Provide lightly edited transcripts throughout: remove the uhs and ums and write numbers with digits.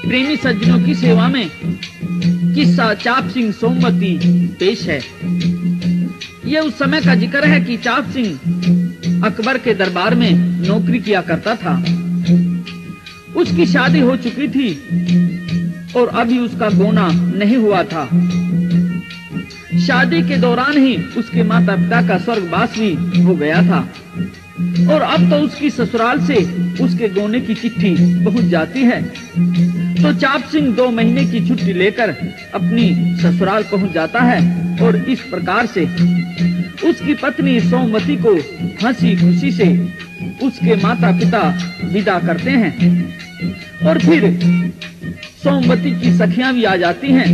प्रेमी सज्जनों की सेवा में किस्सा चाप सिंह सोमवती पेश है। ये उस समय का जिक्र है कि चाप सिंह अकबर के दरबार में नौकरी किया करता था। उसकी शादी हो चुकी थी और अभी उसका गोना नहीं हुआ था। शादी के दौरान ही उसके माता पिता का स्वर्गवास भी हो गया था और अब तो उसकी ससुराल से उसके गोने की चिट्ठी पहुंच जाती है। तो चाप सिंह 2 महीने की छुट्टी लेकर अपनी ससुराल पहुंच जाता है और इस प्रकार से उसकी पत्नी सोमवती को हंसी खुशी से उसके माता पिता विदा करते हैं और फिर सोमवती की सखियां भी आ जाती हैं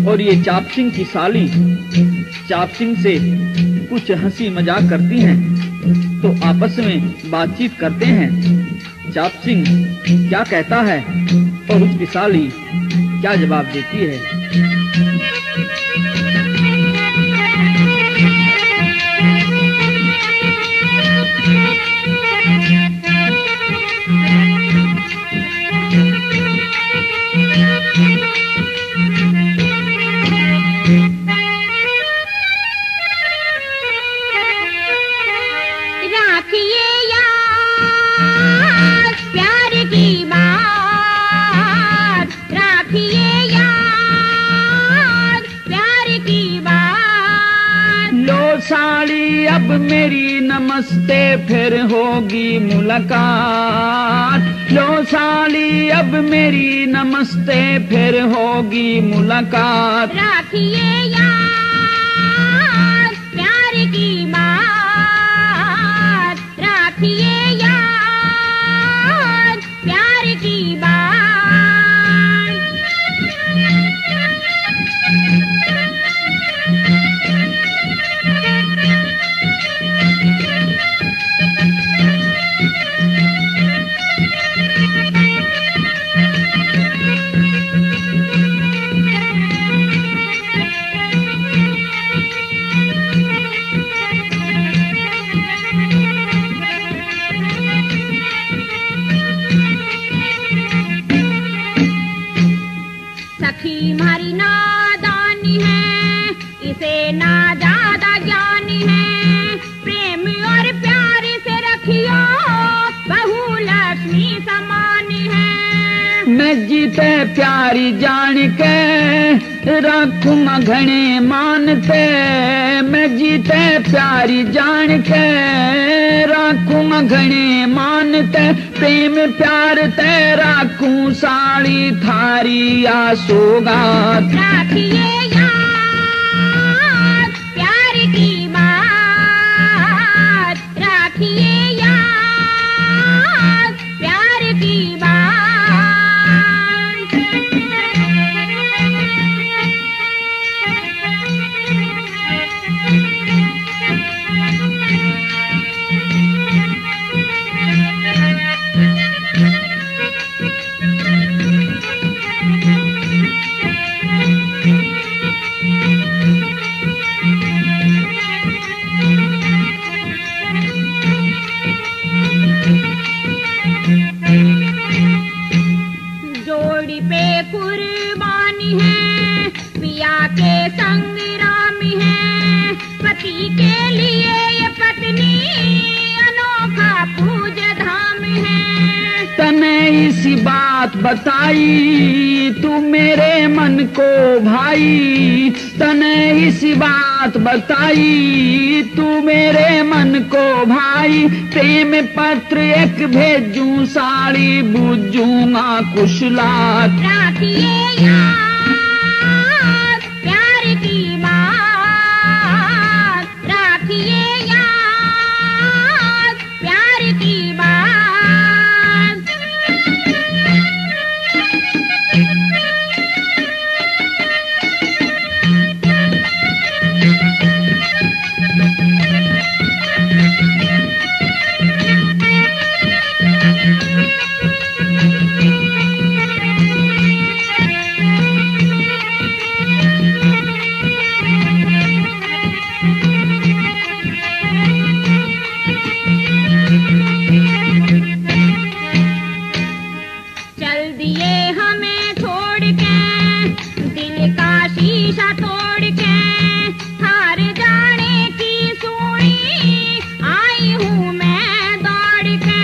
और ये चाप सिंह की साली चाप सिंह से कुछ हंसी मजाक करती हैं तो आपस में बातचीत करते हैं। चाप सिंह क्या कहता है और उसकी साली क्या जवाब देती है। साली अब मेरी नमस्ते फिर होगी मुलाकात। लो साली अब मेरी नमस्ते फिर होगी मुलाकात। राखिए यार प्यार की बात, राखिए यार प्यार की बात। सखी मारी नादानी है, इसे ना ज्यादा ज्ञानी है। प्रेम और प्यार से रखियो, बहू लक्ष्मी समान है। मैं जीते प्यारी जान के रखूं घने मानते। मैं जीते प्यारी जान के रखूं घने मानते। प्रेम प्यार ते राखूं साड़ी थारी या सौगात। राखिए यार प्यार की बात, राखिए यार प्यार की बात। जोड़ी पे कुर्बानी है, पिया के संग रामी है। पति के लिए ये पत्नी अनोखा पूज धाम है। तने इसी बात बताई तू मेरे मन को भाई। तने इसी बात बताई तू मेरे मन को भाई। प्रेम पत्र एक भेजूं साड़ी बुझूंगा कुशलात। राखिए यार प्यार की बात, राखिए यार प्यार की बात। दिए हमें छोड़ के, दिल का शीशा तोड़ के, हार जाने की सुई आई हूँ मैं दौड़ के।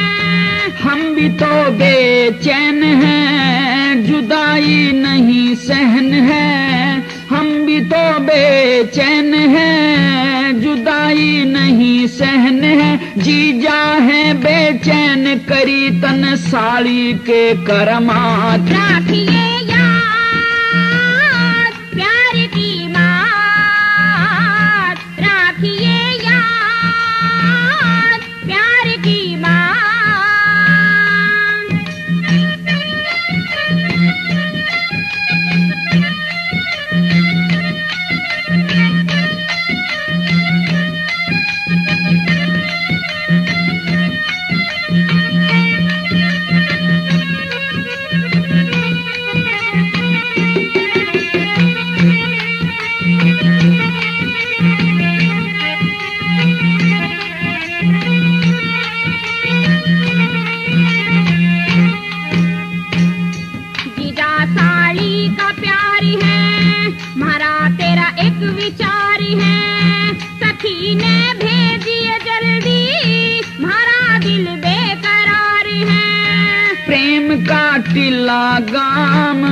हम भी तो बेचैन हैं, जुदाई नहीं सहन है। हम भी तो बेचैन हैं, जुदाई नहीं सहन है। जीजा है बेचैन करी तन साड़ी के करमात। राखिए याद प्यार की बात, राखिए याद प्यार की बात। विचार है सखी ने भेजिए जल्दी, म्हारा दिल बेकरार है। प्रेम का टिल्ला गाम,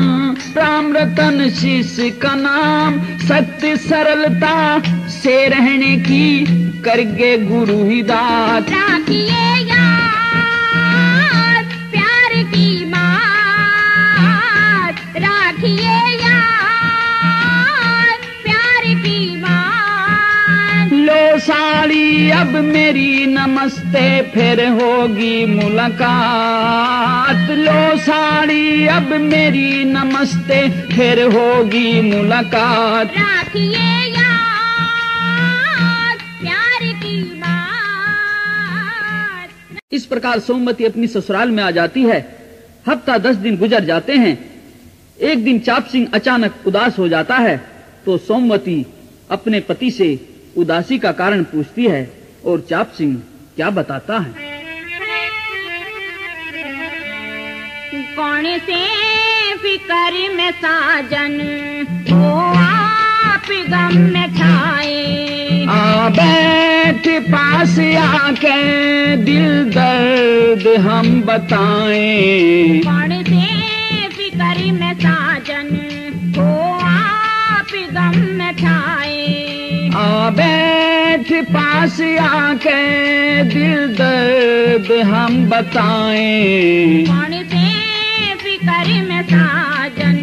राम रतन शीश का नाम। सत्य सरलता से रहने की करगे गुरु ही दात। राखिए याद प्यार की बात, राखिए साली अब मेरी नमस्ते फिर होगी मुलाकात। लो साली अब मेरी नमस्ते फिर होगी मुलाकात। राखिए याद प्यार की बात। इस प्रकार सोमवती अपनी ससुराल में आ जाती है। हफ्ता 10 दिन गुजर जाते हैं। एक दिन चाप सिंह अचानक उदास हो जाता है तो सोमवती अपने पति से उदासी का कारण पूछती है और चाप सिंह क्या बताता है। कौन से फिक्र में साजन हो आप गम में छाए। आ बैठ पास आके दिल दर्द हम बताएं। कौन से फिक्र में साजन हो आप गम में छाए। आ बैठ पास आके दिल दर्द हम बताएं। कौन से फिक्र में साजन।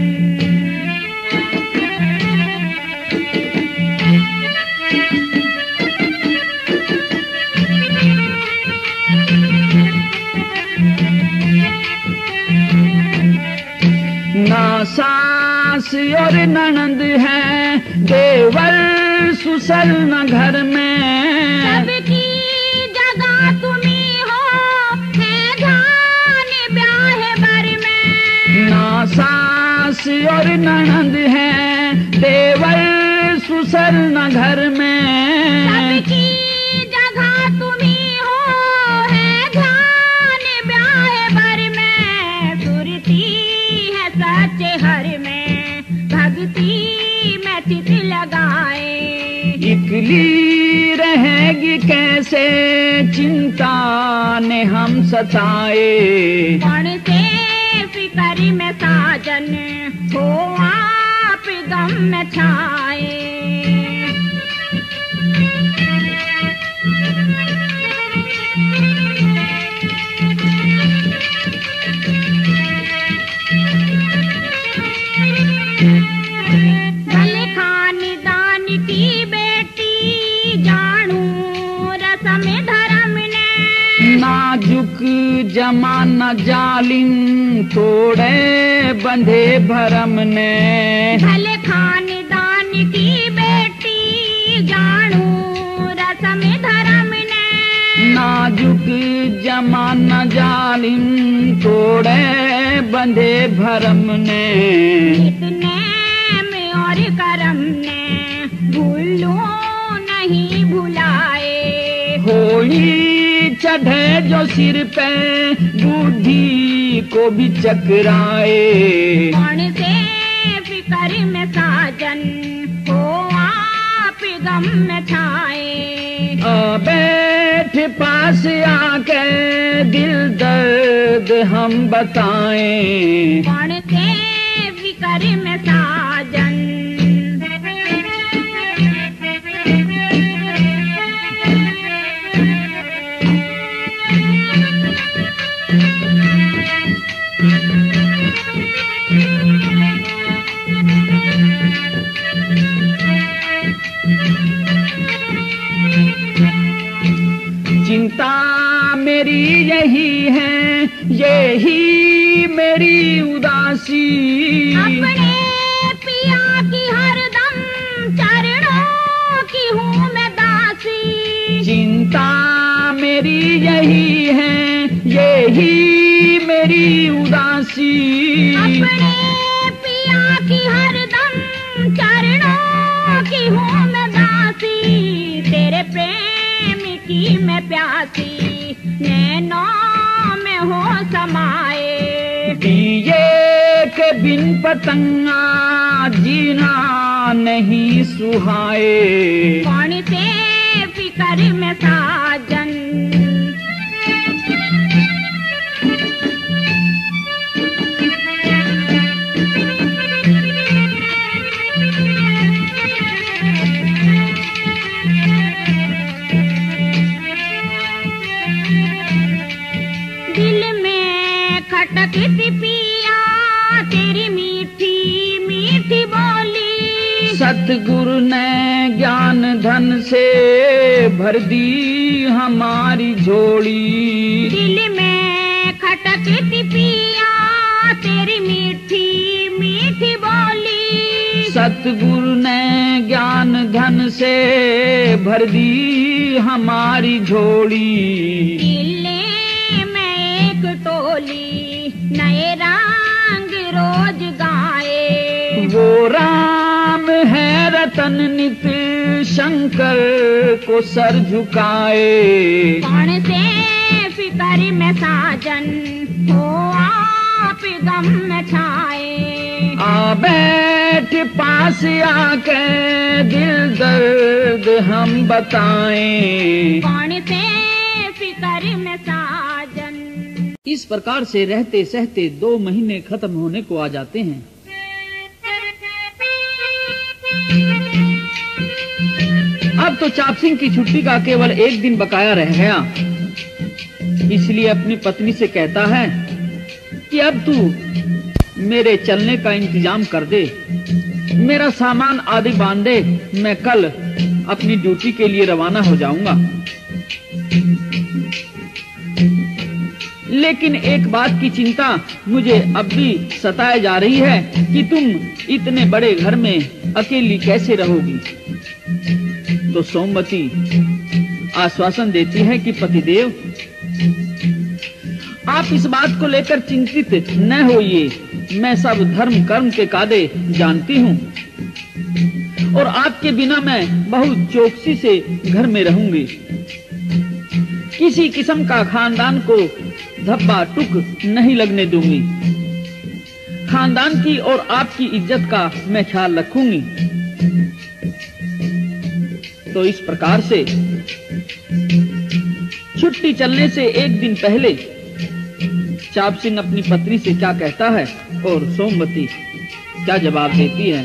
ना सास और ननद है, देवर सुसल न घर में। सबकी जगह तुम्ही हो, है जान ब्याह भर में। ना सास और ननद है, देवर सुसल न घर में। सबकी जगह तुम्ही हो, है जान ब्याह भर में। सुरती है सच्चे हर में, भक्ति में चित लगाए। इकली रहेगी कैसे चिंता ने हम सताए। कौन से फिक्र में साजन हो आप गम में छाए। भले खानदान की बेटी जानू रसम धर्म ने। नाजुक जमाना जालिम तोड़े बंधे भरम ने। भले खानदान की बेटी जानू रसम धर्म ने। नाजुक जमाना जालिम तोड़े बंधे भरम ने। इतने में और करम ने भूलो नहीं भुलाए। होली चढ़े जो सिर पे बूढ़ी को भी चकराए। कौन से फिकर में साजन हो आप गम में छाए। बैठ पास आके दिल दर्द हम बताएं। कौन से फिकर में साजन। चिंता मेरी यही है, यही मेरी उदासी। अपने पिया की हरदम चरणों की हूँ मैं दासी। चिंता मेरी यही है, यही मेरी उदासी। अपने पिया की हरदम चरणों की हूँ मैं दासी। तेरे प्रेम की मैं प्यासी, नैनों में हो समाए। दिए के बिन पतंगा जीना नहीं सुहाए। कौन से फिकर में साजन। खटकती पिया तेरी मीठी मीठी बोली। सतगुरु ने ज्ञान धन से भर दी हमारी झोली। दिल में खटकती पिया तेरी मीठी मीठी बोली। सतगुरु ने ज्ञान धन से भर दी हमारी झोली। टोली नए रंग रोज गाए। वो राम है रतन नित शंकर को सर झुकाए। कौन से फिकर में साजन हो आप गम में छाए। बैठ पास आके दिल दर्द हम बताएं। कौन से फिकर में साजन। इस प्रकार से रहते सहते 2 महीने खत्म होने को आ जाते हैं। अब तो चाप सिंह की छुट्टी का केवल 1 दिन बकाया रह गया। इसलिए अपनी पत्नी से कहता है कि अब तू मेरे चलने का इंतजाम कर दे, मेरा सामान आदि बांध दे, मैं कल अपनी ड्यूटी के लिए रवाना हो जाऊंगा। लेकिन एक बात की चिंता मुझे अब भी सताए जा रही है कि तुम इतने बड़े घर में अकेली कैसे रहोगी। तो सोमवती आश्वासन देती है कि पतिदेव, आप इस बात को लेकर चिंतित न होइए, मैं सब धर्म कर्म के कायदे जानती हूँ और आपके बिना मैं बहुत चौकसी से घर में रहूंगी। किसी किस्म का खानदान को धब्बा टुक नहीं लगने दूंगी। खानदान की और आपकी इज्जत का मैं ख्याल रखूंगी। तो इस प्रकार से छुट्टी चलने से 1 दिन पहले चाप सिंह अपनी पत्नी से क्या कहता है और सोमवती क्या जवाब देती है।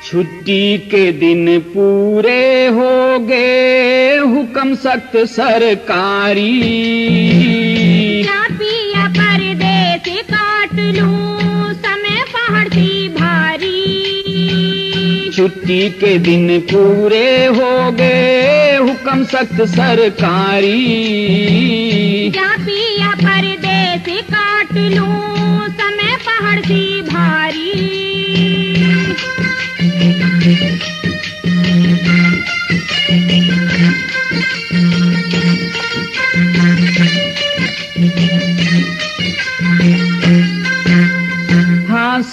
छुट्टी के दिन पूरे हो गए, हुक्म सख्त सरकारी। पिया परदेस काट लूं, समय पहाड़ सी भारी। छुट्टी के दिन पूरे हो गए, हुक्म सख्त सरकारी। पिया परदेस काट लूं, समय पहाड़ सी भारी।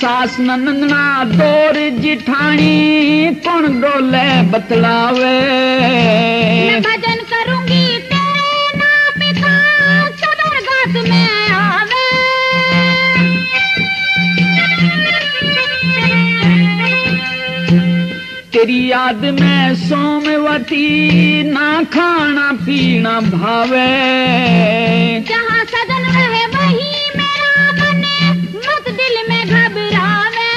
सास ननना दौर जिठानी कौन डोले बतलावे। मैं भजन करूंगी तेरे नाम पिता सदरगत में आवे। तेरी याद में सोमवती ना खाना पीना भावे। जहाँ सजन रहे वही मेरा मन मत दिल में घबरावे।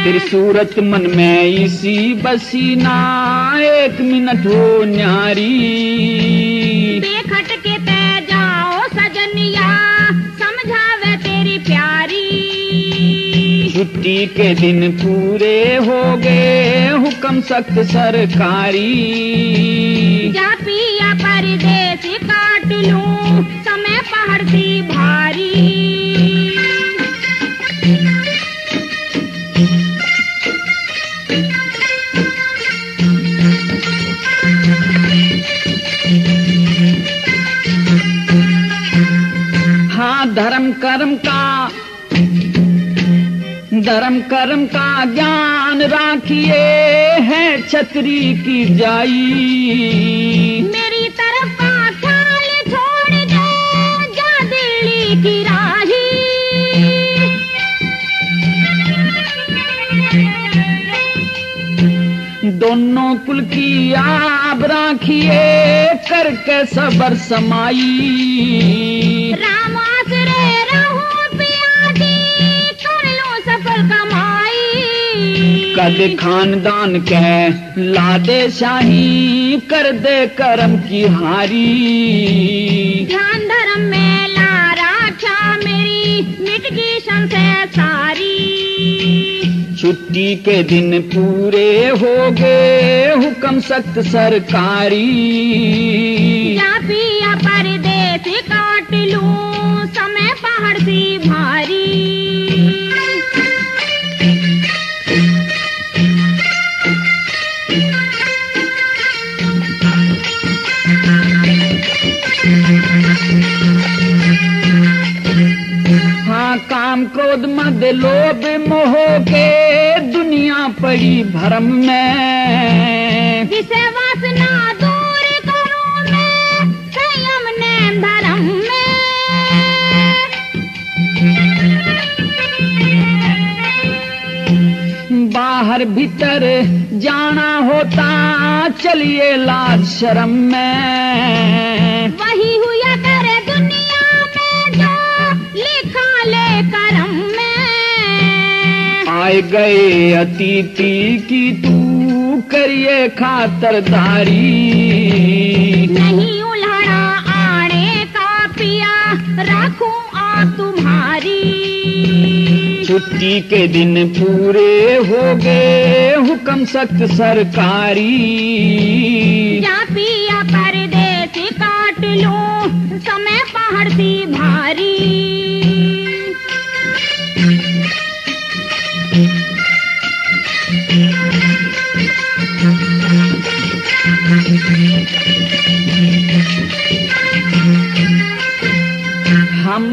तेरी सूरत मन में इसी बसी ना एक मिनट हो न्यारी। बेखट के तय जाओ सजनिया समझावे तेरी प्यारी। छुट्टी के दिन पूरे हो गए हुक्म सख्त सरकारी। जा पिया परदेस काट लूं समय पहाड़ सी भारी। हाँ धर्म कर्म का ज्ञान राखिए है छतरी की जाई। मेरी तरफ का ख्याल छोड़ दे जा दिल्ली की राही। दोनों कुल की आब राखिए करके सबर समाई। राम आसरे रहूं पिया जी कर लूं सफल कमाई। कद खानदान के लादे शाही कर दे करम की हारी। ध्यान धर्म में ला राखा मेरी मिट गई संशय सारी। छुट्टी के दिन पूरे हो गए हुक्म सख्त सरकारी। जा पिया परदेस काट लूं समय पहाड़ सी भारी। हाँ काम क्रोध मद लोभ मोह के दुनिया पड़ी भरम में। जिसे वासना दूर करूं मैं संयम ने धर्म में। बाहर भीतर जाना होता चलिए लाज शर्म में। वही हुआ करे दुनिया में जो लिखा ले करम में। आए गए अतिथि की तू करिए खातरदारी। नहीं उल्हड़ा आने का पिया रखूं आ तुम्हारी। छुट्टी के दिन पूरे हो गए हुक्म सख्त सरकारी। जा पिया परदेस काट लूं समय पहाड़ सी भारी। हम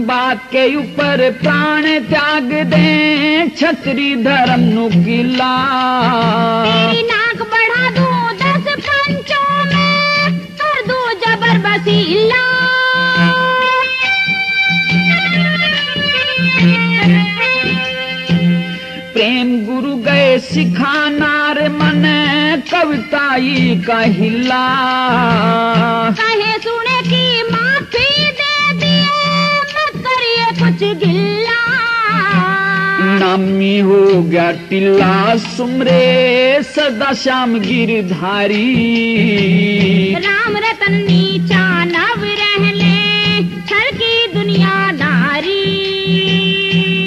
बात के ऊपर प्राण त्याग दें छतरी धर्म नुकिला। तेरी नाक बढ़ा दूं 10 पंचों में कर दूं जबर बसीला। प्रेम गुरु गए सिखानार मन कविताई का हिला। कहे सुने की माफी दे दिए मत करिए कुछ गिल्ला। नामी हो गया टिल्ला सुमरे सदा श्याम गिरधारी। राम रतन नीचा नव रह ले छल की दुनियादारी।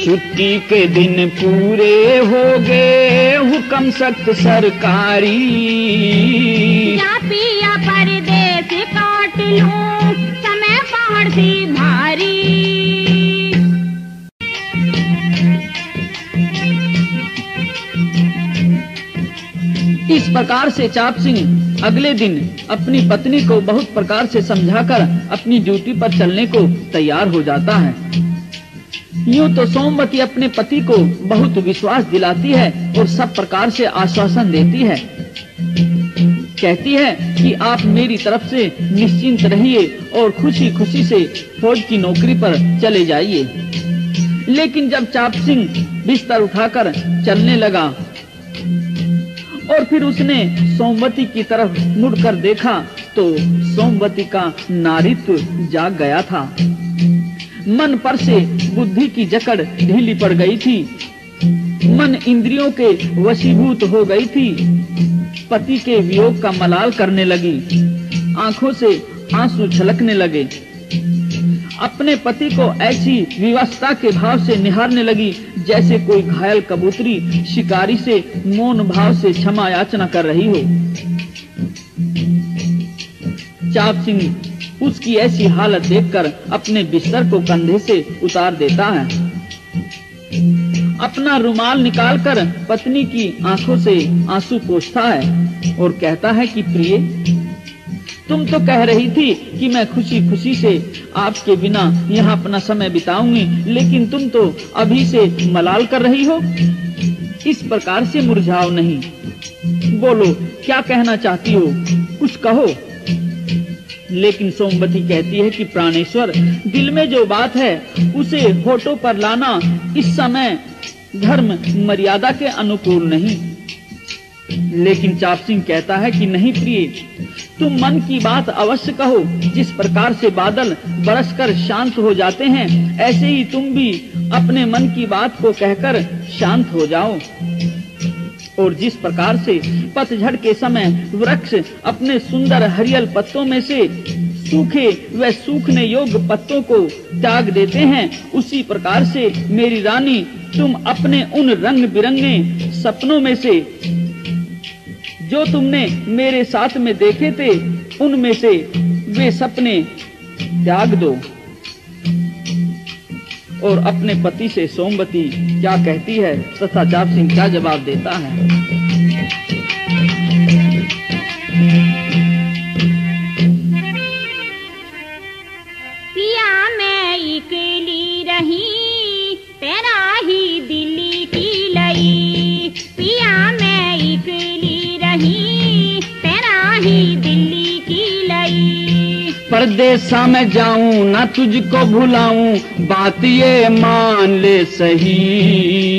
छुट्टी के दिन पूरे हो गए हुक्म सख्त सरकारी। जा पिया परदेस काट लूं समय पहाड़ सी भारी। इस प्रकार से चाप सिंह अगले दिन अपनी पत्नी को बहुत प्रकार से समझाकर अपनी ड्यूटी पर चलने को तैयार हो जाता है। यूं तो सोमवती अपने पति को बहुत विश्वास दिलाती है और सब प्रकार से आश्वासन देती है। कहती है कि आप मेरी तरफ से निश्चिंत रहिए और खुशी खुशी से फौज की नौकरी पर चले जाइए। लेकिन जब चाप सिंह बिस्तर उठाकर चलने लगा और फिर उसने सोमवती की तरफ मुड़कर देखा तो सोमवती का नारीत्व जाग गया था। मन पर से बुद्धि की जकड़ ढीली पड़ गई थी। मन इंद्रियों के वशीभूत हो गई थी। पति के वियोग का मलाल करने लगी। आंखों से आंसू छलकने लगे। अपने पति को ऐसी विवशता के भाव से निहारने लगी जैसे कोई घायल कबूतरी शिकारी से मौन भाव से क्षमा याचना कर रही हो। चाप सिंह उसकी ऐसी हालत देखकर अपने बिस्तर को कंधे से उतार देता है। अपना रुमाल निकालकर पत्नी की आंखों से आंसू पोंछता है और कहता है कि प्रिय, तुम तो कह रही थी कि मैं खुशी खुशी से आपके बिना यहाँ अपना समय बिताऊंगी, लेकिन तुम तो अभी से मलाल कर रही हो। इस प्रकार से मुरझाओ नहीं। बोलो, क्या कहना चाहती हो? कुछ कहो। लेकिन सोमवती कहती है कि प्राणेश्वर, दिल में जो बात है उसे होठों पर लाना इस समय धर्म मर्यादा के अनुकूल नहीं। लेकिन चाप सिंह कहता है कि नहीं प्रिय, तुम मन की बात अवश्य कहो। जिस प्रकार से बादल बरसकर शांत हो जाते हैं, ऐसे ही तुम भी अपने मन की बात को कहकर शांत हो जाओ। और जिस प्रकार से पतझड़ के समय वृक्ष अपने सुंदर हरियल पत्तों में से सूखे व सूखने योग्य पत्तों को त्याग देते हैं, उसी प्रकार से मेरी रानी, तुम अपने उन रंग बिरंगे सपनों में से जो तुमने मेरे साथ में देखे थे, उनमें से वे सपने त्याग दो। और अपने पति से सोमवती क्या कहती है तथा चाप सिंह क्या जवाब देता है। पिया मैं अकेली रही, तेरा ही दिल्ली की लई। पिया मैं अकेली रही, तेरा ही दिल्ली की लई। परदेसा में जाऊं ना तुझको भुलाऊं, बात ये मान ले सही।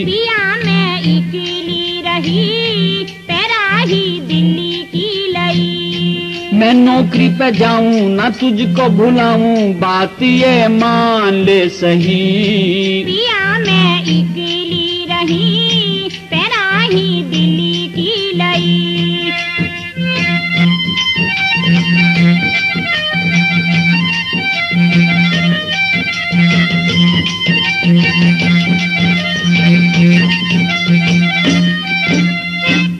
पिया मैं अकेली रही, तेरा ही दिल्ली की लई। मैं नौकरी पे जाऊं ना तुझको भुलाऊं, बात ये मान ले सही। पिया मैं अकेली रही, तेरा ही दिल्ली की लई।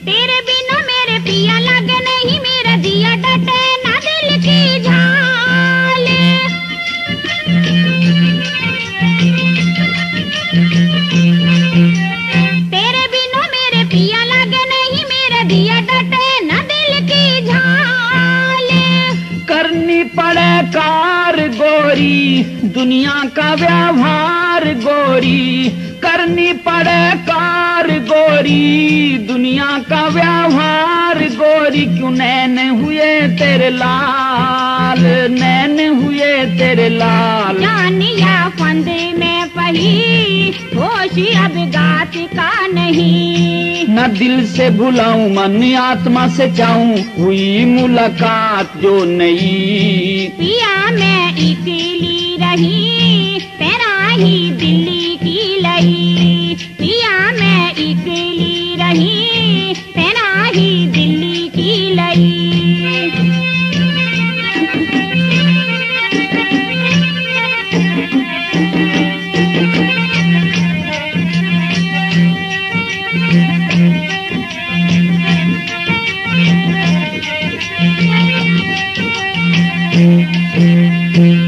तेरे बिना मेरे पिया लगे नहीं, मेरा जिया डटे ना दिल की झाल। तेरे बिना मेरे पिया लगे नहीं, मेरा जिया डटे ना दिल की झाल। करनी पड़े कार गोरी दुनिया का व्यवहार गोरी, करनी पड़े कार गोरी दुनिया का व्यवहार गोरी। क्यों नैन हुए तेरे लाल, नैन हुए तेरे लाल। जानिया फंदे में पही, होश अब गात का नहीं। न दिल से भुलाऊं मन आत्मा से चाहूं, हुई मुलाकात जो नई। पिया मैं अकेली रही, तेरा ही दिल्ली की लई। पिया मैं अकेली रही, तेरा ही दिल्ली की लई।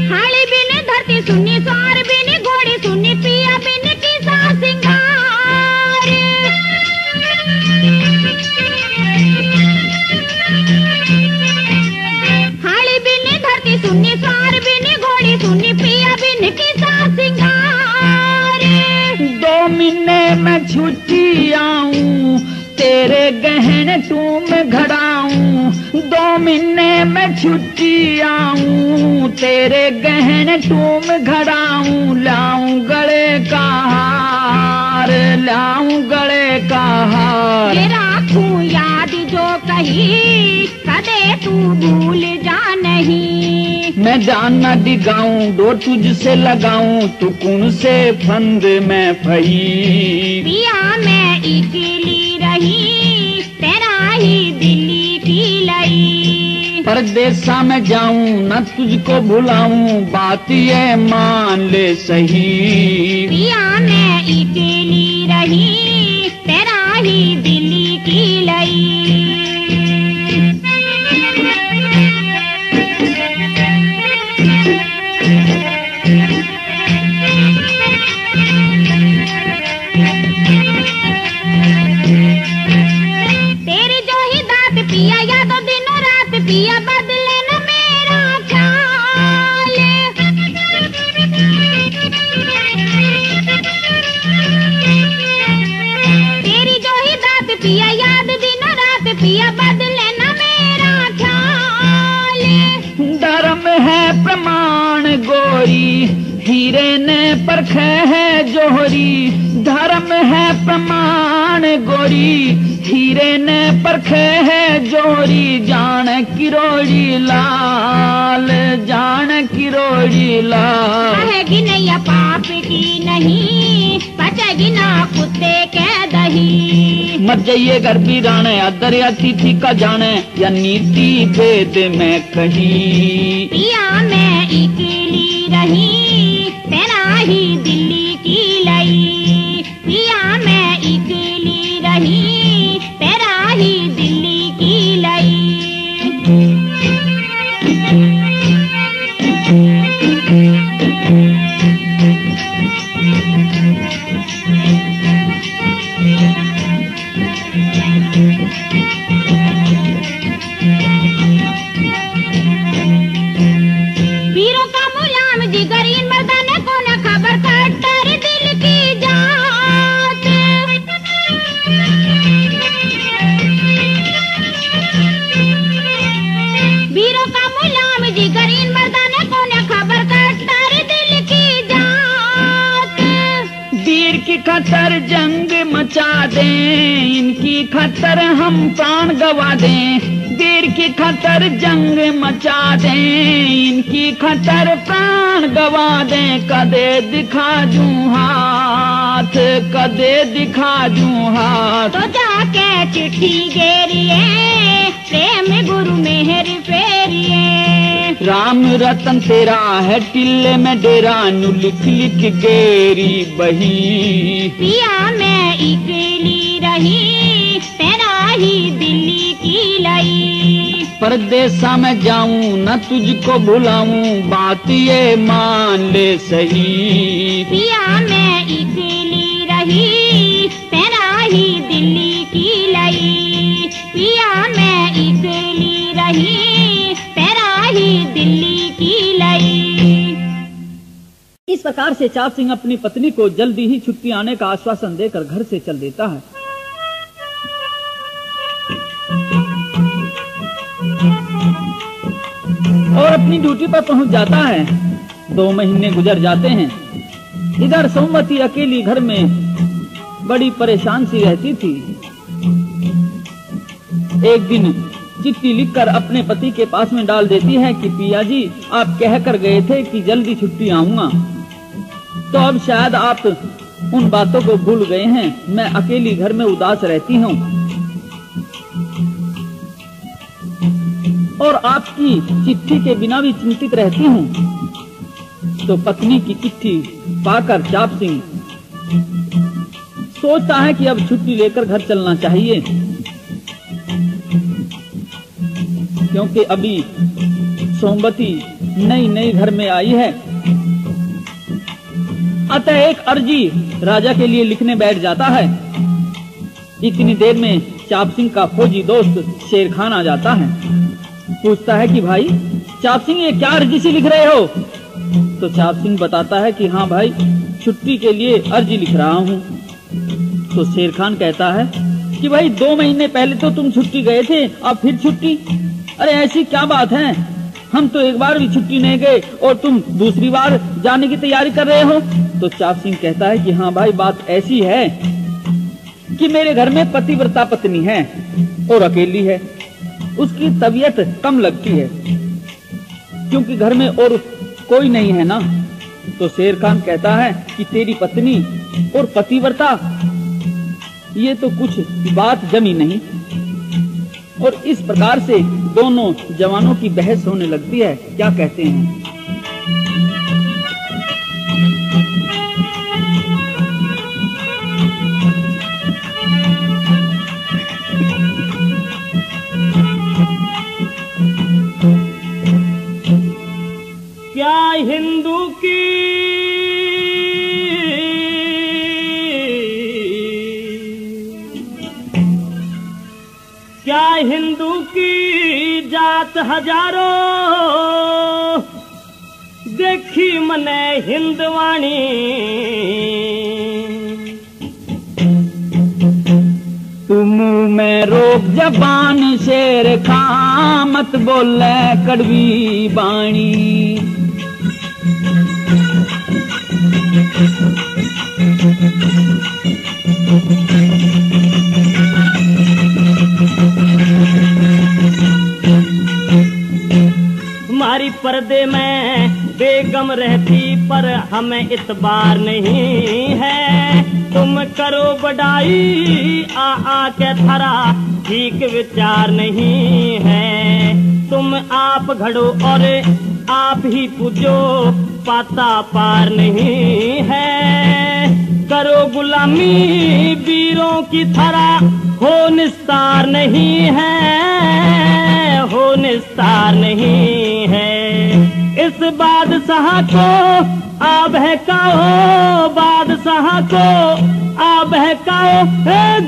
हाली बिन धरती सुनी, सार बिन घोड़ी सुनी, पिया बिन किसा सिंगार। छुट्टी आऊं, तेरे गहने टूम घड़ाऊं, लाऊं गले का हार, लाऊं गले का हार। ये राखूं याद जो कही, कदे तू भूल जा नहीं। मैं जान न डिगाऊं, डोर तुझसे लगाऊं, तू कौन से फंद में फही। पिया मैं अकेली रही, तेरा ही दिल्ली की लई। परदेसा में जाऊं, न तुझको भुलाऊं, बात ये मान ले सही। पिया मैं अकेली रही, तेरा ही दिल्ली की लई। तेरी जो ही दात पिया, याद दिनों रात पिया, बदले न मेरा ख्याल। तेरी जो ही दात पिया, याद दिनों रात पिया, बदले न मेरा ख्याल। धर्म है प्रमाण गोरी, हीरे ने परखे है जोहरी। धर्म है प्रमाण गोरी, हीरे ने परखे है जोहरी। जान किरोड़ी लाल, जान किरोड़ी लाल। कहेगी नैया पाप की नहीं, बचेगी ना कुत्ते के दही। मत जाइए घर भी राणे, दरिया तिथि का जाने, या नीति भेद में कही। पिया मैं अकेली रही, तेरा ही दिल्ली की लई। पिया मैं अकेली रही, तेरा ही दिल्ली की लई। वीरों का मुलाम जिगर, इन मर्दाने को न खबर, कट्टर दिल की जात। वीरों का मुलाम जिगर, इन मर्दाने को न खबर, कट्टर दिल की जात। वीर की खतर जंग मचा दें, इनकी खतर हम प्राण गवा दें। वीर की खतर जंग मचा दें, इनकी खतर प्राण गवा दें। कदे दिखा दूं हाथ, कदे दिखा दूं हाथ। तो जाके चिट्ठी गेरिए, प्रेम गुरु मेहर फेरिए। राम रतन तेरा है टिल्ले में डेरा, नु लिख लिख गेरी बही। पिया मैं अकेली रही, तेरा ही दिल्ली की लई। परदेसा में जाऊं, न तुझको भुलाऊं, बात ये मान ले सही। पिया मैं अकेली रही, तेरा ही दिल्ली की लई। पिया मैं अकेली रही, तेरा ही दिल्ली की लई। इस प्रकार से चाप सिंह अपनी पत्नी को जल्दी ही छुट्टी आने का आश्वासन देकर घर से चल देता है। और अपनी ड्यूटी पर पहुंच जाता है। 2 महीने गुजर जाते हैं। इधर सोमवती अकेली घर में बड़ी परेशान सी रहती थी। एक दिन चिट्ठी लिखकर अपने पति के पास में डाल देती है कि पिया जी, आप कह कर गए थे कि जल्दी छुट्टी आऊंगा, तो अब शायद आप उन बातों को भूल गए हैं। मैं अकेली घर में उदास रहती हूँ और आपकी चिट्ठी के बिना भी चिंतित रहती हूँ। तो पत्नी की चिट्ठी पाकर चाप सिंह सोचता है कि अब छुट्टी लेकर घर चलना चाहिए, क्योंकि अभी सोमवती नई नई घर में आई है। अतः एक अर्जी राजा के लिए लिखने बैठ जाता है। इतनी देर में चाप सिंह का फौजी दोस्त शेर खान आ जाता है। पूछता है कि भाई चाप सिंह, ये क्या अर्जी सी लिख रहे हो? तो चाप सिंह बताता है कि हाँ भाई, छुट्टी के लिए अर्जी लिख रहा हूँ। तो शेर खान कहता है कि भाई 2 महीने पहले तो तुम छुट्टी गए थे, अब फिर छुट्टी? अरे ऐसी क्या बात है, हम तो एक बार भी छुट्टी नहीं गए और तुम दूसरी बार जाने की तैयारी कर रहे हो। तो चाप सिंह कहता है कि हाँ भाई, बात ऐसी है कि मेरे घर में पतिव्रता पत्नी है और अकेली है, उसकी तबीयत कम लगती है क्योंकि घर में और कोई नहीं है ना। तो शेर खान कहता है कि तेरी पत्नी और पतिव्रता, ये तो कुछ बात जमी नहीं। और इस प्रकार से दोनों जवानों की बहस होने लगती है। क्या कहते हैं? क्या हिंदू की जात हजारों, देखी मने हिंदवाणी। तुम में रोक जबान शेर खां, मत बोले कड़वी बाणी। हमारी पर्दे में बेगम रहती पर हमें इतबार नहीं है। तुम करो बड़ाई आ के थरा, ठीक विचार नहीं है। तुम आप घड़ो और आप ही पूजो, पाता पार नहीं है। करो गुलामी वीरों की थरा, हो निस्तार नहीं है, हो निस्तार नहीं है। इस बादशाह को आ बहकाओ, बादशाह को आ बहकाओ,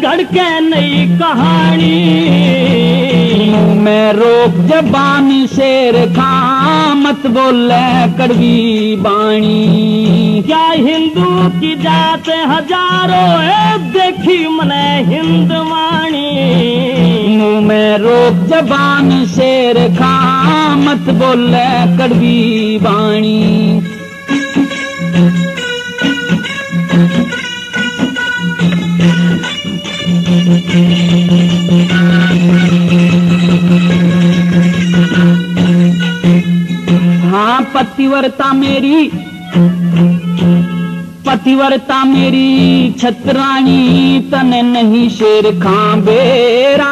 गढ़ के नई कहानी। मैं रोक जबान शेर खां, मत बोले कड़वी बाणी। क्या हिंदू की जात हजारों, देखी मने हिंदवाणी। मुँह में रोक जबान शेर खां, मत बोले कड़वी बाणी। हाँ पतिव्रता मेरी, पतिव्रता मेरी छतरानी, तने नहीं शेर खां बेरा।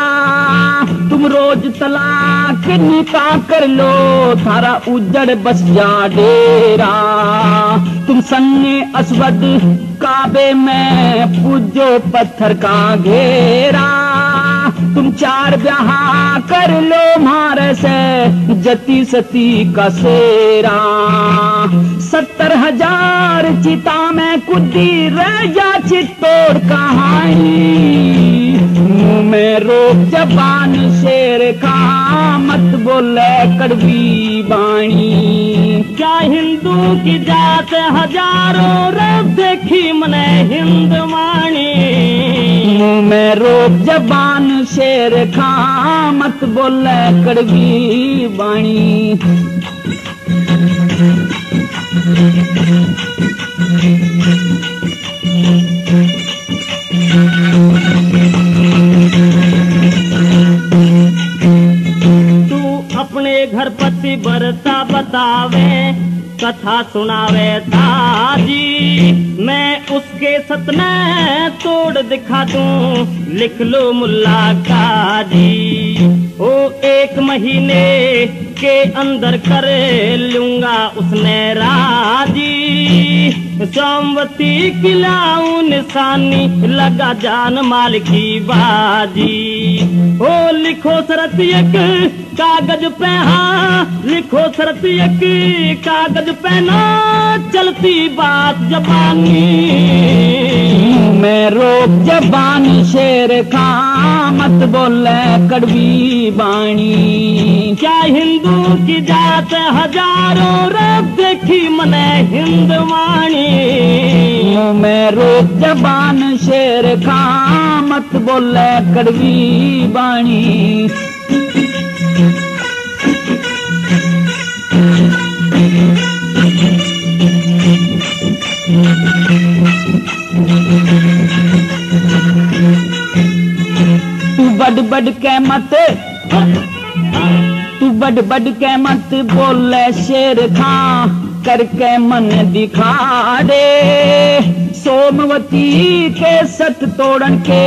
तुम रोज तलाक निकाह कर लो, थारा उजड़ बस जा डेरा। तुम सन्ने अस्वद काबे में पूजो पत्थर का घेरा। तुम चार ब्याह कर लो मारे से, जती सती का सेरा। 70,000 चिता में कुदी रह जा चित्तौड़ कहानी। मुँह में रोक जबान शेर खां, मत बोले कड़वी बाणी। क्या हिंदू की जात हजारों, रब देखी मने हिंदवाणी। मुँह में रोक जबान शेर खां, मत बोले कड़वी बाणी। तू अपने घर पति बरता बतावे, कथा सुनावे ताजी। मैं उसके सतना तोड़ दिखा दूं, लिख लो मुल्ला काजी। ओ 1 महीने के अंदर कर लूंगा उसने राजी। सोमवती खिलाऊं निशानी, लगा जान माल की बाजी। ओ लिखो शरत एक कागज पे, हाँ लिखो शरत एक कागज पे, ना चलती बात जबानी। मैं रोक जबान शेर खां, मत बोले कड़वी बाणी। क्या हिंदू की जात हजारों, रब देखी मने हिंदवाणी। मैं रोक जबान शेर खां, मत बोले कड़वी बाणी। बढ़ के मत तू बढ़ के मत बोले शेर खां करके मन दिखा दे सोमवती के सत तोड़न के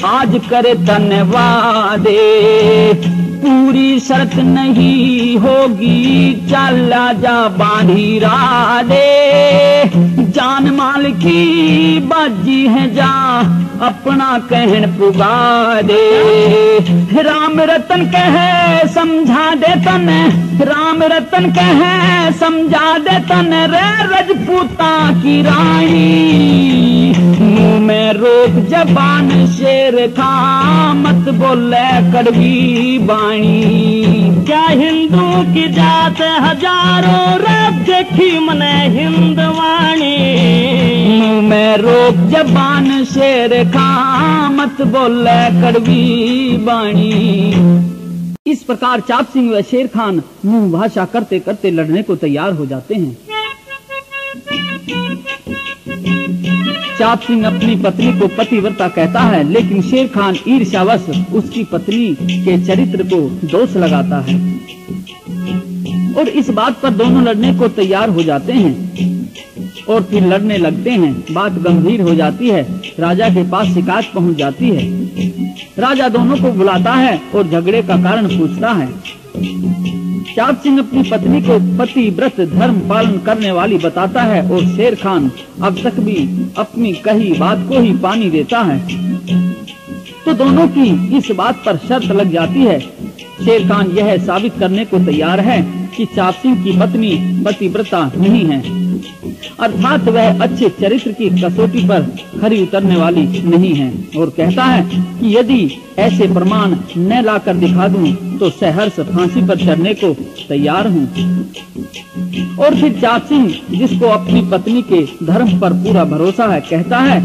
आज करे धन्यवादे पूरी शर्त नहीं होगी चला जा बांधी राधे जान माल की बाजी है जा अपना कहन पुगा दे राम रतन कहे समझा दे तन राम रतन कहे समझा दे तन रे रजपूता की रानी मुंह में रोक जबान शेर खां मत बोले कड़वी बाणी क्या हिंदू की जात हजारों रब देखी मने हिंदवाणी मुंह में रोक जबान शेर खां मत बोले कड़वी बाणी। इस प्रकार चाप सिंह व शेर खान मुंह भाषा करते करते लड़ने को तैयार हो जाते हैं। चाप सिंह अपनी पत्नी को पतिव्रता कहता है, लेकिन शेर खान ईर्ष्यावश उसकी पत्नी के चरित्र को दोष लगाता है और इस बात पर दोनों लड़ने को तैयार हो जाते हैं और फिर लड़ने लगते हैं। बात गंभीर हो जाती है, राजा के पास शिकायत पहुंच जाती है। राजा दोनों को बुलाता है और झगड़े का कारण पूछता है। चाप सिंह अपनी पत्नी को पतिव्रत धर्म पालन करने वाली बताता है और शेर खान अब तक भी अपनी कही बात को ही पानी देता है। तो दोनों की इस बात पर शर्त लग जाती है। शेर खान यह साबित करने को तैयार है कि चाप सिंह की पत्नी पतिव्रता नहीं है, अर्थात वह अच्छे चरित्र की कसौटी पर खरी उतरने वाली नहीं है, और कहता है कि यदि ऐसे प्रमाण न लाकर दिखा दूं तो सहर्ष फांसी पर चढ़ने को तैयार हूं। और फिर चाप सिंह, जिसको अपनी पत्नी के धर्म पर पूरा भरोसा है, कहता है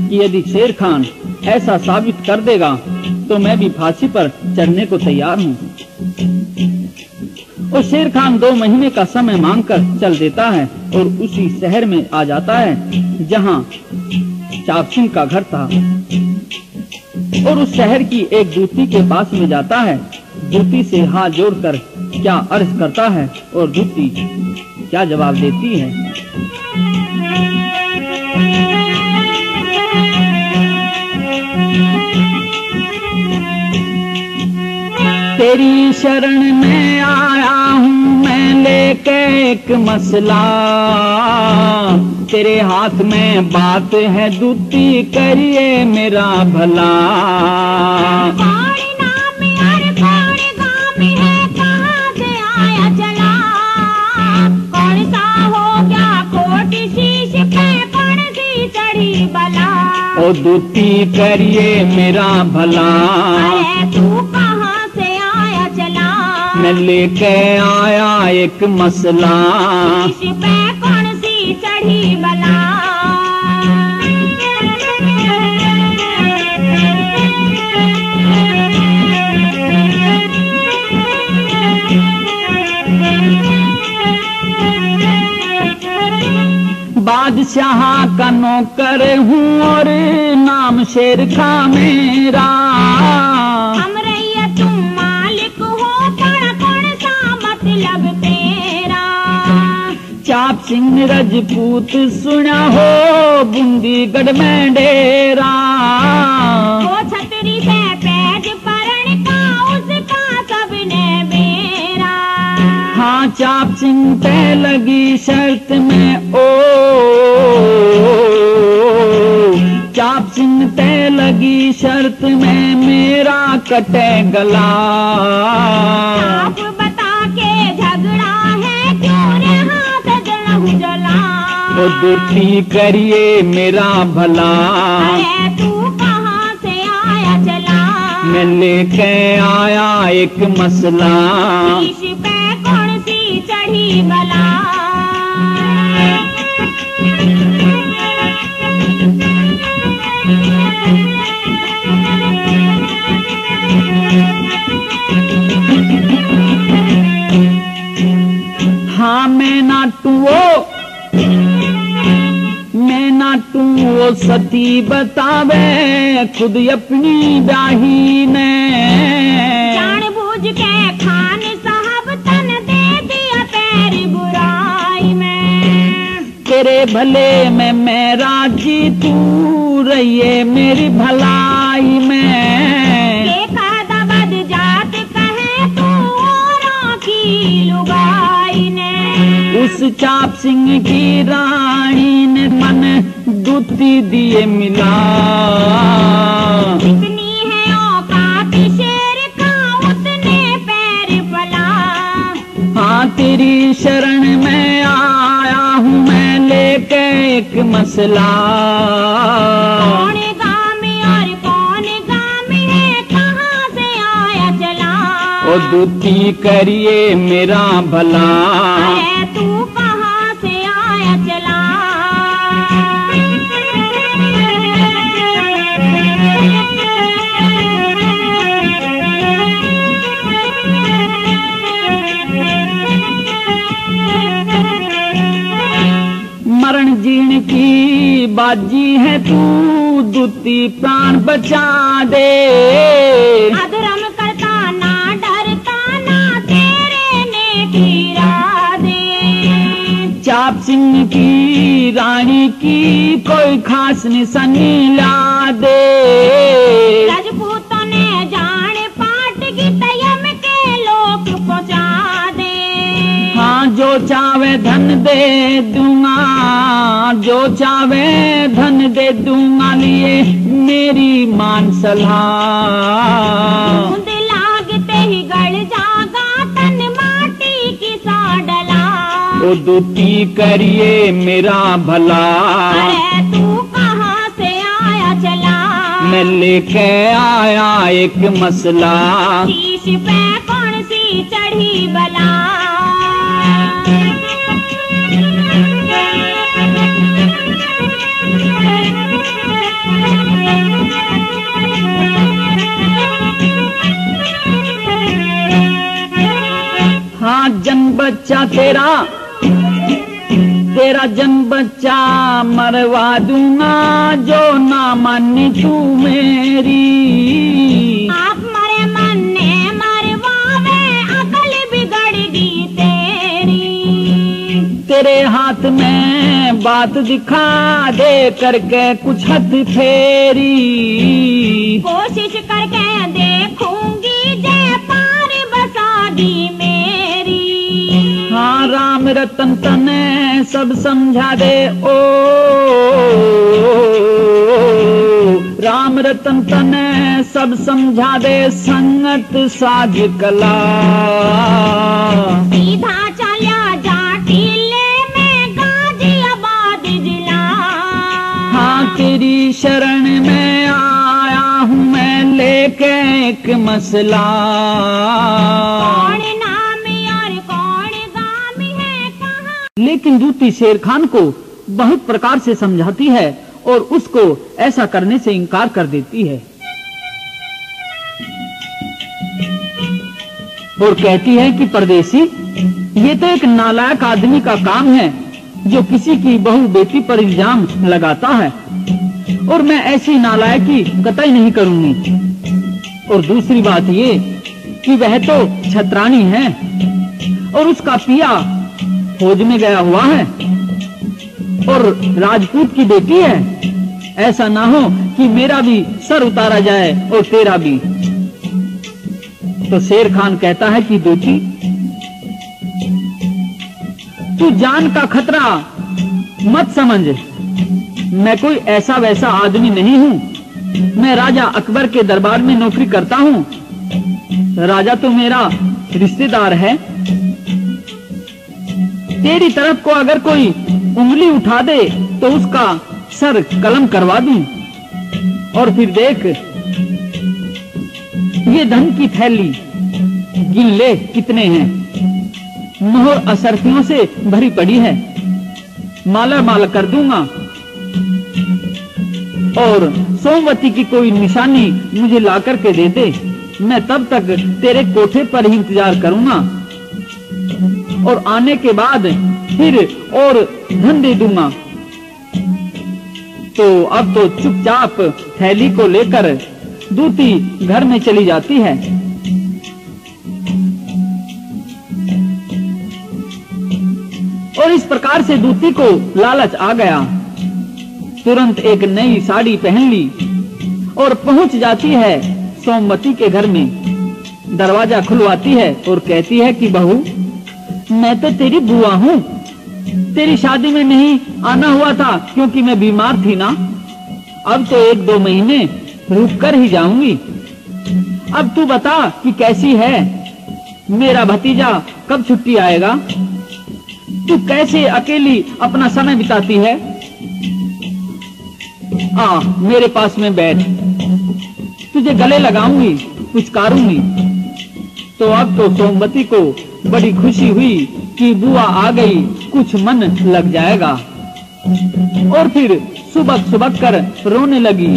कि यदि शेर खान ऐसा साबित कर देगा तो मैं भी फांसी पर चढ़ने को तैयार हूं। और शेर खान 2 महीने का समय मांगकर चल देता है और उसी शहर में आ जाता है जहां चाप सिंह का घर था, और उस शहर की एक दूती के पास में जाता है। दूती से हाथ जोड़कर क्या अर्ज करता है और दूती क्या जवाब देती है। तेरी शरण में आया हूँ मैं लेके एक मसला, तेरे हाथ में बात है दूती करिए मेरा भला। कौन नाम और कौन गाँव में है, कहाँ से आया चला, कौन सा हो गया कोट शीश पे कौन सी चढ़ी बला। ओ दूती करिए मेरा भला, अरे तू कहाँ से आया चला, मैं लेके आया एक मसला। शीश पे कौन सी चढ़ी बला। बादशाह का नौकर हूँ और नाम शेर खां मेरा। हमरैया तुम मालिक हो पर कौन सा मतलब तेरा। चाप सिंह रजपूत सुना हो बूंदीगढ़ में डेरा। वो छतरी से पैज परण का उसका सबने बेरा। हाँ चाप सिंह तय लगी शर्त में ओ, चाप सिंह तय लगी शर्त में मेरा कटे गला। आप बता के झगड़ा है क्यों रे हाथ जला जला। ओ दूती करिए मेरा भला, अरे तू कहाँ से आया चला, मैं लेके आया एक मसला। शीश पे कौन सी चढ़ी बला। हाँ मैं नाटू वो सती बतावे खुद अपनी ब्याही ने। सूझ के खान साहब तन दे दिया पैर बुराई में। तेरे भले में मैं राजी, तू रहिए मेरी भलाई में। के कादा बद जात कहे तू औरों की लुगाई ने। उस चाप सिंह की रानी ने मन दूती दिए मिला। जितनी है औकात शेर का उतने पैर फला। हाँ तेरी शरण में आया हूँ मैं लेके एक मसला। कौन गामी और कौन गामी है कहाँ से आया चला। ओ दूती करिए मेरा भला। है तू कहाँ से आया चला। मरण जीण की बाजी है तू, दूती प्राण बचा दे। अधर्म करता ना डरता ना तेरे ने गिरा दे। चाप सिंह की रानी की कोई खास निशानी ला दे। राजपूतों ने जान पाट की तयम के लोग पहुंचा दे। हाँ जो चावे धन दे दूंगा, जो चावे धन दे दूंगा, लिए मेरी मान सलाह। बूंद लागते ही गड़ जागा तन माटी की सा डला। ओ दूती करिए मेरा भला। अरे तू कहाँ से आया चला। मैं लेके आया एक मसला। शीश पे कौन सी चढ़ी बला। हाँ जन्म बच्चा तेरा, तेरा जन्म बच्चा मरवा दूंगा जो ना मानी तू मेरी। आप मरे मन ने मरवावे अकल बिगड़गी तेरी। तेरे हाथ में बात दिखा दे करके कुछ हथ फेरी। कोशिश करके देखूंगी जय पार बसागी मेरी। हाँ राम रतन तने सब समझा दे ओ, राम रतन तने सब समझा दे संगत साज कला। सीधा चला जा टीले में गाजियाबाद जिला। हाँ तेरी शरण में आया हूँ मैं लेके एक मसला। कौन नामी और कौन गामी है कहाँ। लेकिन दूती शेर खान को बहुत प्रकार से समझाती है और उसको ऐसा करने से इनकार कर देती है और कहती है कि परदेसी, ये तो एक नालायक आदमी का काम है जो किसी की बहू बेटी पर इल्जाम लगाता है, और मैं ऐसी नालायकी कतई नहीं करूंगी। और दूसरी बात ये कि वह तो छत्रानी है और उसका पिया फौज में गया हुआ है और राजपूत की बेटी है। ऐसा ना हो कि मेरा भी सर उतारा जाए और तेरा भी। तो शेर खान कहता है कि दूती, तू जान का खतरा मत समझ। मैं कोई ऐसा वैसा आदमी नहीं हूँ। मैं राजा अकबर के दरबार में नौकरी करता हूँ। राजा तो मेरा रिश्तेदार है। तेरी तरफ को अगर कोई उंगली उठा दे तो उसका सर कलम करवा दूं। और फिर देख, ये धन की थैली गिन ले कितने हैं। मोहर असरफियों से भरी पड़ी है। माला माला कर दूंगा और सोमवती की कोई निशानी मुझे ला करके दे दे। मैं तब तक तेरे कोठे पर ही इंतजार करूंगा और आने के बाद फिर और धन दे दूंगा। तो अब तो चुपचाप थैली को लेकर दूती घर में चली जाती है। बाजार से दूती को लालच आ गया, तुरंत एक नई साड़ी पहन ली और पहुंच जाती है सोमवती के घर में। दरवाजा खुलवाती है और कहती है कि बहू, मैं तो तेरी बुआ हूँ, तेरी शादी में नहीं आना हुआ था क्योंकि मैं बीमार थी ना। अब तो 1-2 महीने रुक कर ही जाऊंगी। अब तू बता कि कैसी है, मेरा भतीजा कब छुट्टी आएगा, तू कैसे अकेली अपना समय बिताती है। आ मेरे पास में बैठ, तुझे गले लगाऊंगी, पुचकारूंगी। तो अब तो सोमवती को बड़ी खुशी हुई कि बुआ आ गई, कुछ मन लग जाएगा। और फिर सुबह सुबह कर रोने लगी,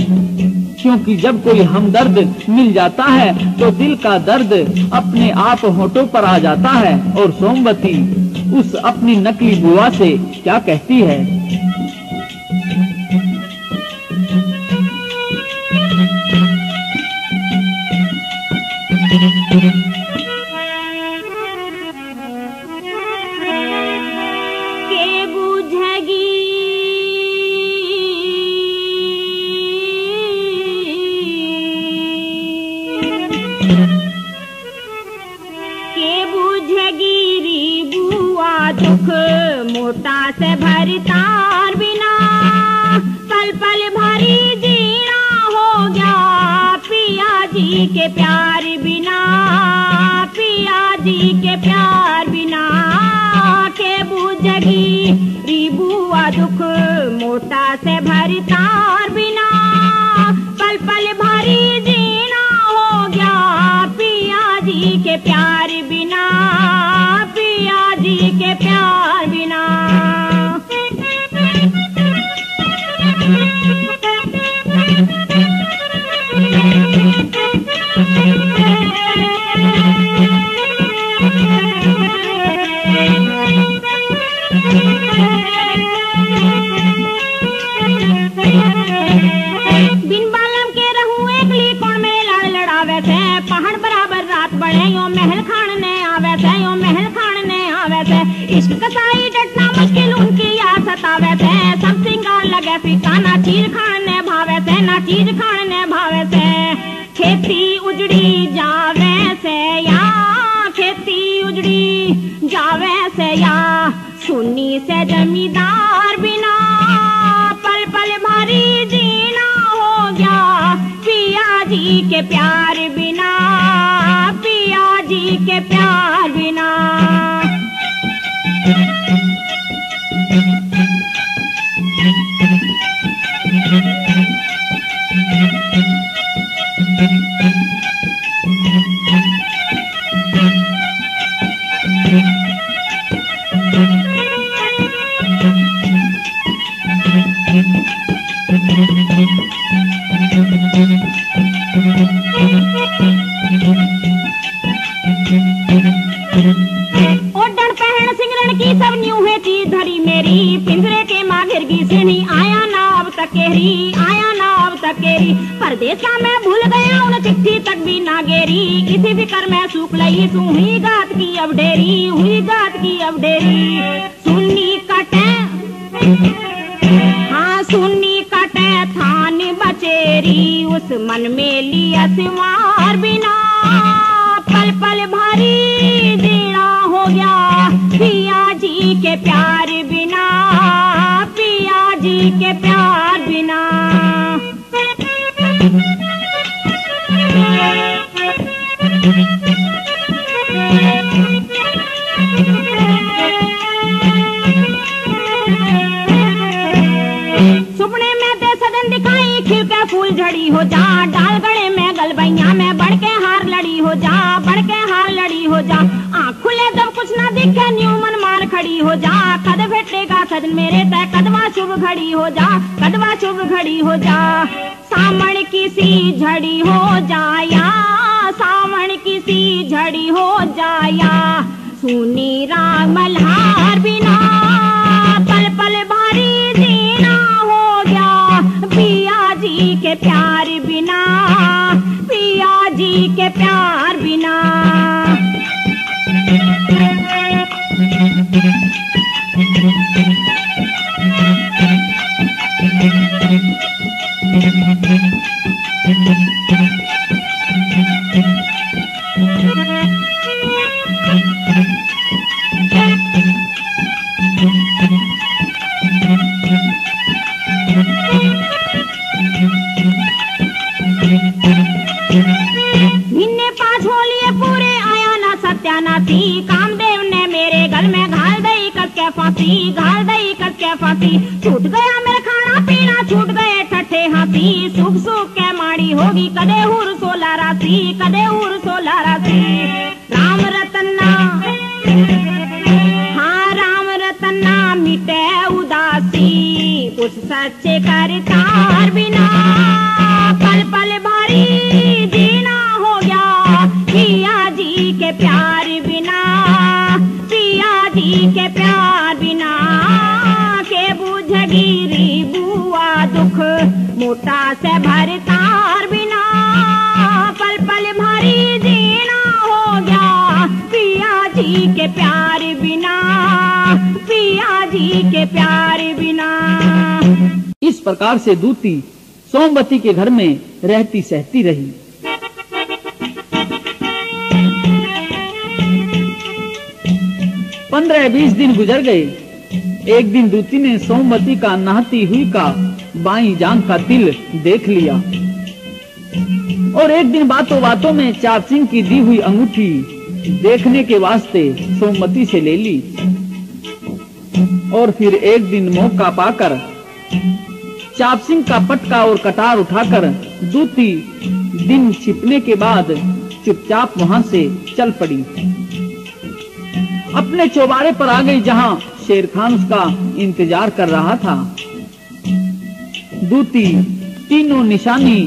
क्योंकि जब कोई हमदर्द मिल जाता है तो दिल का दर्द अपने आप होठों पर आ जाता है। और सोमवती उस अपनी नकली बुआ से क्या कहती है। मोटा से भरी तार बिना पल पल भरी जीना हो गया, पिया जी के प्यार बिना, पिया जी के प्यार बिना के बुझगी री बुआ दुख। मोटा से भरी तार बिना पल पल भरी जीना हो गया, पिया जी के प्यार बिना, पिया जी के प्यार बिना। बिन बालम के रहूं एकली कौन मेरे लड़ लड़ावे थे, पहाड़ बराबर रात बढ़े यो महल खान ने आवे थे, यो महल खान ने आवे थे। इश्क कसाई डटना मुश्किल उनकी याद सतावे थे, सब सिंगार लगे फीका ना चीज खान ने भावे थे, ना चीज खान ने भावे थे। खेती उजड़ी जावे से या, खेती उजड़ी जावे से या, सुन्नी से जमींदार बिना पल पल भारी जीना हो गया, पिया जी के प्यार बिना, पिया जी के प्यार बिना। ओढ़न पहन सिंगरण की सब न्यू है चीज धरी मेरी, पिंजरे के माँ गिरगी सिनी आया ना अब तकेरी, आया ना अब तकेरी। परदेसा मैं भूल गया उन चिट्ठी तक भी ना गेरी, इसी फिकर में सूख लई तू हुई गात की अब ढेरी, हुई गात की अब ढेरी। सुन्नी कटे हाँ सुन्नी कटे थान बचेरी, उस मन में लिया सिवार बिना पल पल भारी जीना हो गया, पिया जी के प्यार बिना, पिया जी के प्यार बिना। सुपने में दे सदन दिखाई खिल के फूल झड़ी हो जा, डाल गड़े में गलबैया में बढ़ के हार लड़ी हो जा, बढ़ के हार लड़ी हो जा। आँख खुले जब कुछ ना दिखे न्यू मन मार खड़ी हो जा, कद भेटेगा सदन मेरे तय कदवा शुभ घड़ी हो जा, कदवा शुभ घड़ी हो जा। सामण की सी झड़ी हो जाया, सामण की सी झड़ी हो जाया, सुनी राग मल्हार बिना पल पल भारी जीना हो गया, पिया जी के प्यार बिना, पिया जी के प्यार बिना। Thank you. बासी। छूट गया मेरा खाना पीना, छूट गए ठट्ठे हाथी। सुख सुख के माड़ी होगी कदे हुर 16 राशि, कदे हुर 16 राशि। राम रतना, हाँ राम रतना मिटे उदासी। उस सच्चे करतार बिना पल पल भारी जीना हो गया। पिया जी के प्यार बिना, पिया जी के प्यार बिना के बुझगिरी बुआ दुख। मोटा से भरतार बिना पल पल भारी जीना हो गया। पिया जी के प्यार बिना, पिया जी के प्यार बिना। इस प्रकार से दूती सोमवती के घर में रहती सहती रही। पंद्रह 20 दिन गुजर गए। एक दिन दूती ने सोमवती का नहाती हुई का बाईं जांघ का तिल देख लिया और एक दिन बातों बातों में चाप सिंह की दी हुई अंगूठी देखने के वास्ते सोमवती से ले ली। और फिर एक दिन मौका पाकर चाप सिंह का पटका और कटार उठाकर दूती दिन छिपने के बाद चुपचाप वहां से चल पड़ी। अपने चौबारे पर आ गई जहां शेर खान उसका इंतजार कर रहा था। दूती तीनों निशानी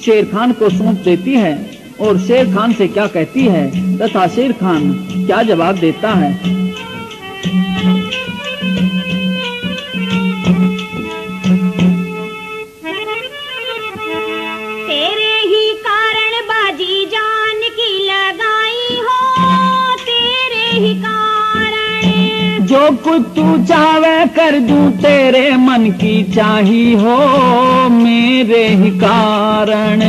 शेर खान को सौंप देती है और शेर खान से क्या कहती है तथा शेर खान क्या जवाब देता है। तेरे ही कारण बाजी जान की लगाई हो, तेरे ही कारण। जो कुछ तू चाहे कर दूं तेरे मन की चाही हो, मेरे ही कारण।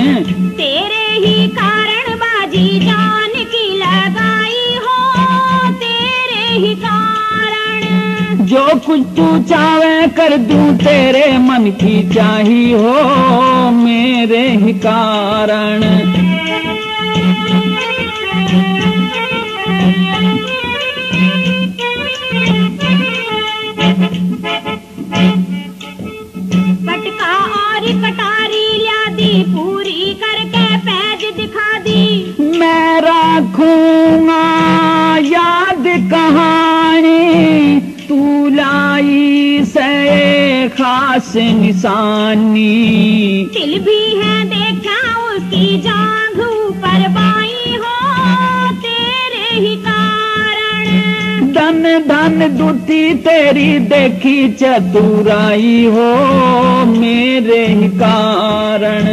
तेरे ही कारण बाजी जान की लगाई हो, तेरे ही कारण। जो कुछ तू चाहे कर दूं तेरे मन की चाही हो, मेरे ही कारण। पटका और कटारी ल्यादी पूरी करके पैज दिखा दी। मैं रखूंगा याद कहानी, तू लाई से खास निशानी। तिल भी है देखा उसकी जांघ ऊपर बाई हो, तेरे ही कारण। धन धन दूती तेरी देखी चतुराई हो, मेरे ही कारण।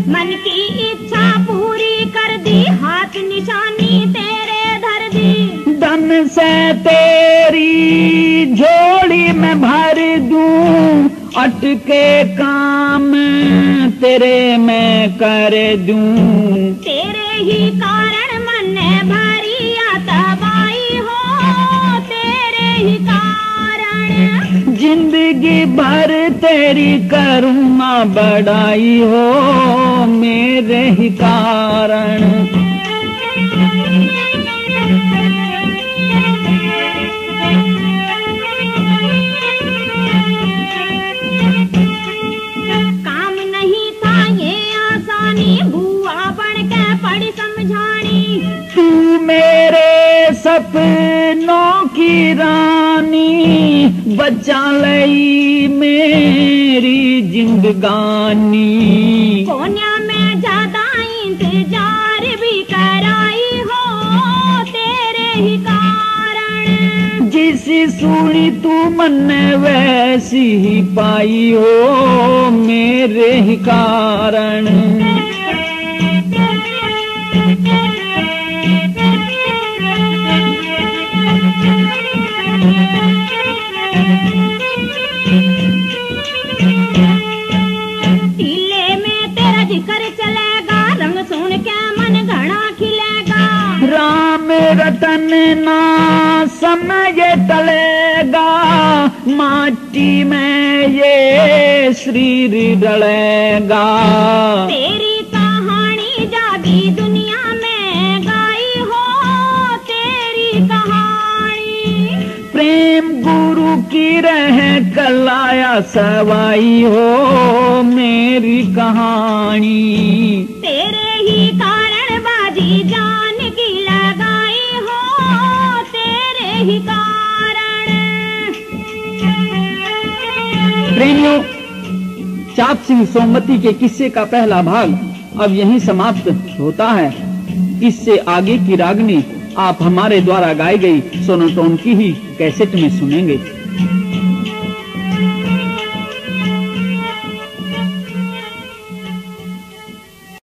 मन की इच्छा पूरी कर दी, हाथ निशानी तेरे धर दी। धन से तेरी झोली में भर दूं, अटके काम तेरे मैं कर दूं। तेरे ही कारण मन भारी तबाई हो, तेरे ही कारण। जिंदगी भर तेरी करुणा बढ़ाई हो, मेरे ही कारण। काम नहीं था ये आसानी, बुआ बन के पड़ी समझानी। तू मेरे सपनों की रानी, बचा लई मेरी जिंदगानी। कोन्या में ज्यादा इंतजार भी कराई हो, तेरे ही कारण। जिसी सुनी तू मन वैसी ही पाई हो, मेरे ही कारण। टीले में तेरा जिक्र चलेगा, रंग सुन के मन घना खिलेगा। राम रतन ना समय टलेगा, माटी में ये शरीर डलेगा। तेरी कहानी जागी दुनिया में गाई हो, तेरी कहानी प्रेम गुरु की रह कलाया सवाई हो मेरी कहानी। तेरे ही कारण बाजी जान की लगाई हो, तेरे ही कारण। प्रेमियों, चाप सिंह सोमवती के किस्से का पहला भाग अब यहीं समाप्त होता है। इससे आगे की रागनी आप हमारे द्वारा गाई गई सोनोटोन की ही कैसेट में सुनेंगे।